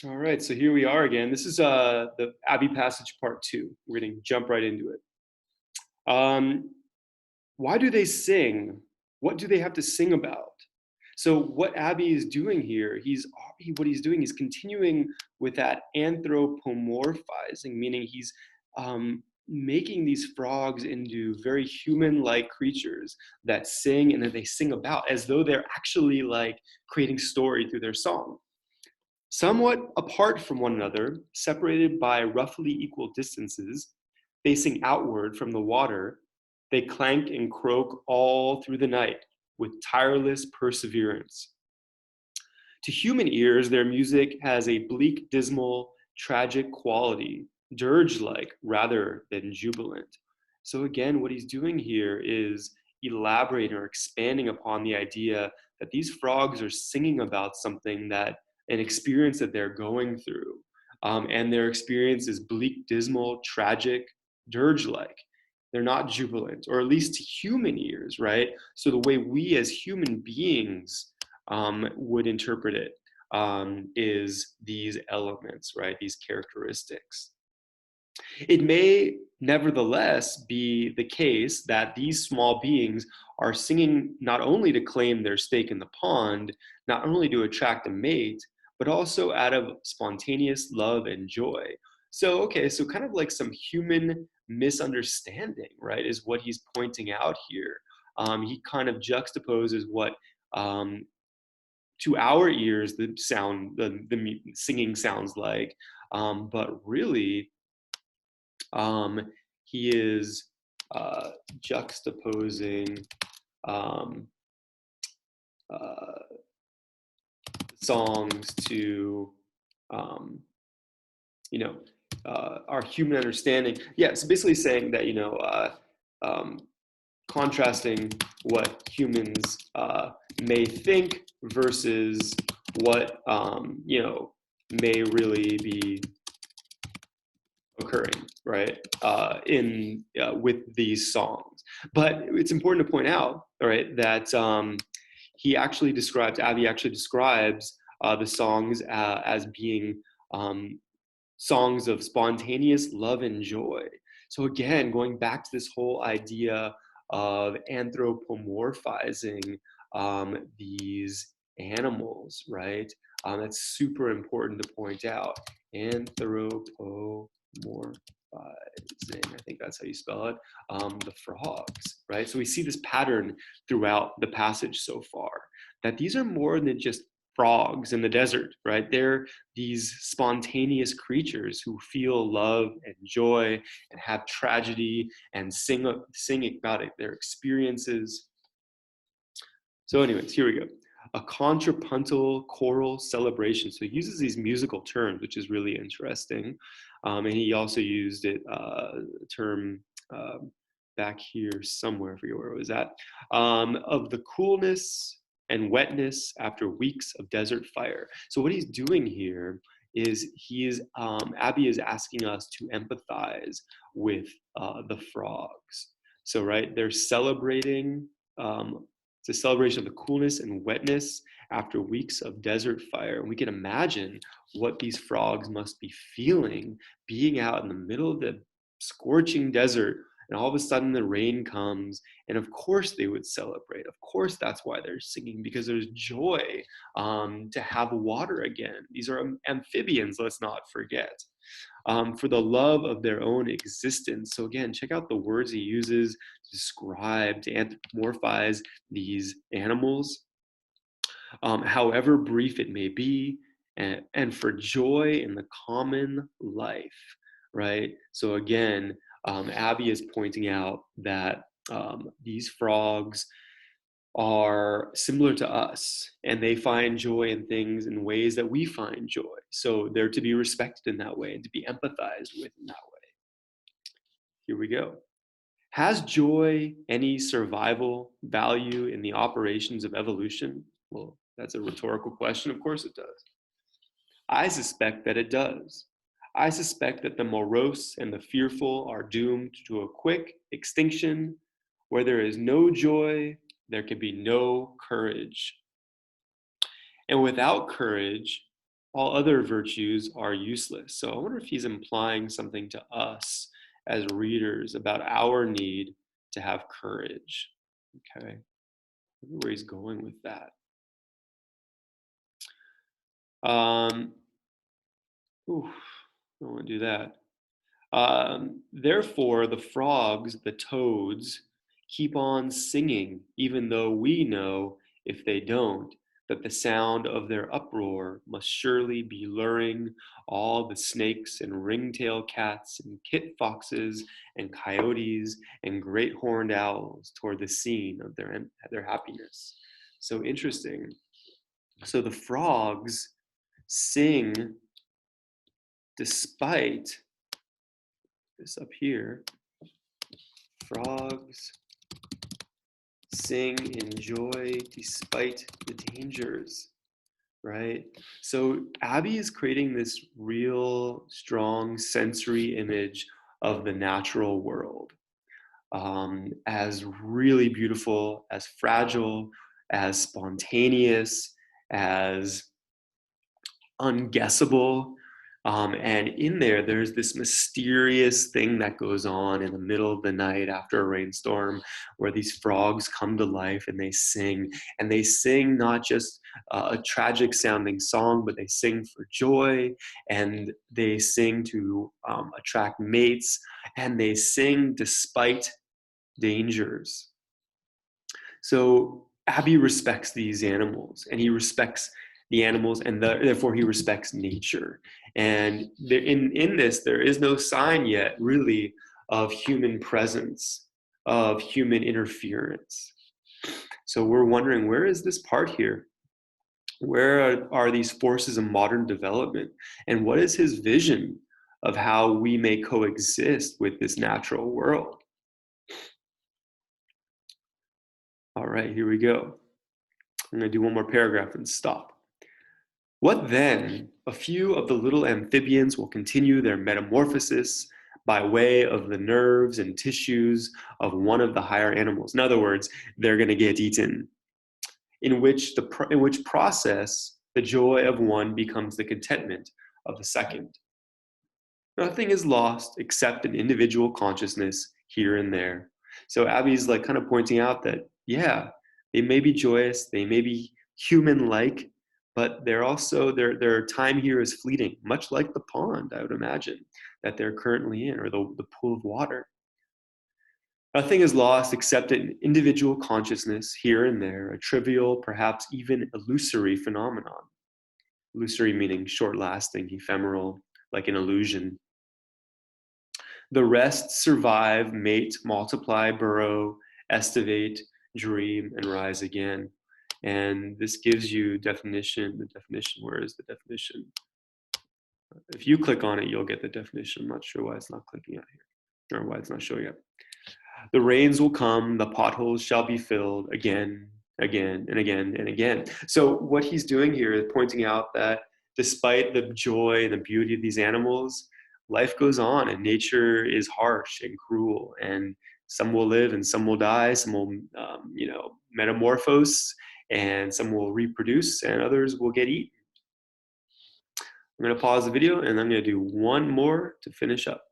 All right, so here we are again. This is the Abbey passage part two. We're going to jump right into it. Um, why do they sing? What do they have to sing about? So what Abbey is doing here, what he's doing is continuing with that anthropomorphizing, meaning he's making these frogs into very human-like creatures that sing and that they sing about as though they're actually like creating story through their song. Somewhat apart from one another, separated by roughly equal distances, facing outward from the water, they clank and croak all through the night with tireless perseverance. To human ears, their music has a bleak, dismal, tragic quality, dirge like rather than jubilant. So, again, what he's doing here is elaborating or expanding upon the idea that these frogs are singing about something that an experience that they're going through. And their experience is bleak, dismal, tragic, dirge like. They're not jubilant, or at least to human ears, right? So, the way we as human beings would interpret it is these elements, right? These characteristics. It may nevertheless be the case that these small beings are singing not only to claim their stake in the pond, not only to attract a mate, but also out of spontaneous love and joy. So, okay, so kind of like some human misunderstanding, right, is what he's pointing out here. He kind of juxtaposes what um, to our ears the singing sounds like, but really um, he is juxtaposing um, uh, songs to um, you know our human understanding. Yeah, so basically saying that um, contrasting what humans may think versus what may really be occurring, right? In With these songs, but it's important to point out, all right, that Abbey actually describes the songs as being um, songs of spontaneous love and joy. So again, going back to this whole idea of anthropomorphizing these animals, right? That's super important to point out. Anthropomorphizing, I think that's how you spell it. The frogs, right? So we see this pattern throughout the passage so far, that these are more than just frogs in the desert, right? They're these spontaneous creatures who feel love and joy and have tragedy and sing about it, their experiences. So, anyways, here we go. A contrapuntal choral celebration. So he uses these musical terms, which is really interesting. And he also used term uh, back here somewhere, I forget where it was at, of the coolness and wetness after weeks of desert fire. So what he's doing here is Abby is asking us to empathize with the frogs. So, right, they're celebrating um, it's a celebration of the coolness and wetness after weeks of desert fire. And we can imagine what these frogs must be feeling being out in the middle of the scorching desert. And all of a sudden, the rain comes. And of course, they would celebrate. Of course, that's why they're singing, because there's joy to have water again. These are amphibians, let's not forget. For the love of their own existence. So, again, check out the words he uses to describe, to anthropomorphize these animals, however brief it may be, and for joy in the common life, right? So, again, Abby is pointing out that these frogs are similar to us and they find joy in things in ways that we find joy. So they're to be respected in that way and to be empathized with in that way. Here we go. Has joy any survival value in the operations of evolution? Well, that's a rhetorical question. Of course it does. I suspect that it does. I suspect that the morose and the fearful are doomed to a quick extinction. Where there is no joy, there can be no courage. And without courage, all other virtues are useless. So I wonder if he's implying something to us as readers about our need to have courage. Okay, I wonder where he's going with that. Um, ooh, I don't want to do that. Therefore, the frogs, the toads, keep on singing, even though we know, if they don't, that the sound of their uproar must surely be luring all the snakes and ringtail cats and kit foxes and coyotes and great horned owls toward the scene of their happiness. So interesting. So the frogs sing despite this up here. Frogs sing in joy despite the dangers, right? So Abbey is creating this real strong sensory image of the natural world, as really beautiful, as fragile, as spontaneous, as unguessable. And in there, there's this mysterious thing that goes on in the middle of the night after a rainstorm where these frogs come to life and they sing. And they sing not just a tragic sounding song, but they sing for joy and they sing to attract mates and they sing despite dangers. So Abbey respects these animals and he respects the animals and therefore he respects nature. And in this, there is no sign yet really of human presence, of human interference. So we're wondering, where is this part here? Where are these forces of modern development? And what is his vision of how we may coexist with this natural world? All right, here we go. I'm going to do one more paragraph and stop. What then? A few of the little amphibians will continue their metamorphosis by way of the nerves and tissues of one of the higher animals. In other words, they're going to get eaten. In which process the joy of one becomes the contentment of the second. Nothing is lost except an individual consciousness here and there. So Abby's like kind of pointing out that, yeah, they may be joyous, they may be human-like, but they're also, their time here is fleeting, much like the pond, I would imagine, that they're currently in, or the pool of water. Nothing is lost except an individual consciousness here and there, a trivial, perhaps even illusory phenomenon. Illusory meaning short-lasting, ephemeral, like an illusion. The rest survive, mate, multiply, burrow, estivate, dream, and rise again. And this gives you definition. The definition, where is the definition? If you click on it, you'll get the definition. I'm not sure why it's not clicking out here, or why it's not showing up. The rains will come, the potholes shall be filled again, again, and again, and again. So what he's doing here is pointing out that despite the joy and the beauty of these animals, life goes on and nature is harsh and cruel, and some will live and some will die, some will metamorphose, and some will reproduce, and others will get eaten. I'm going to pause the video and I'm going to do one more to finish up.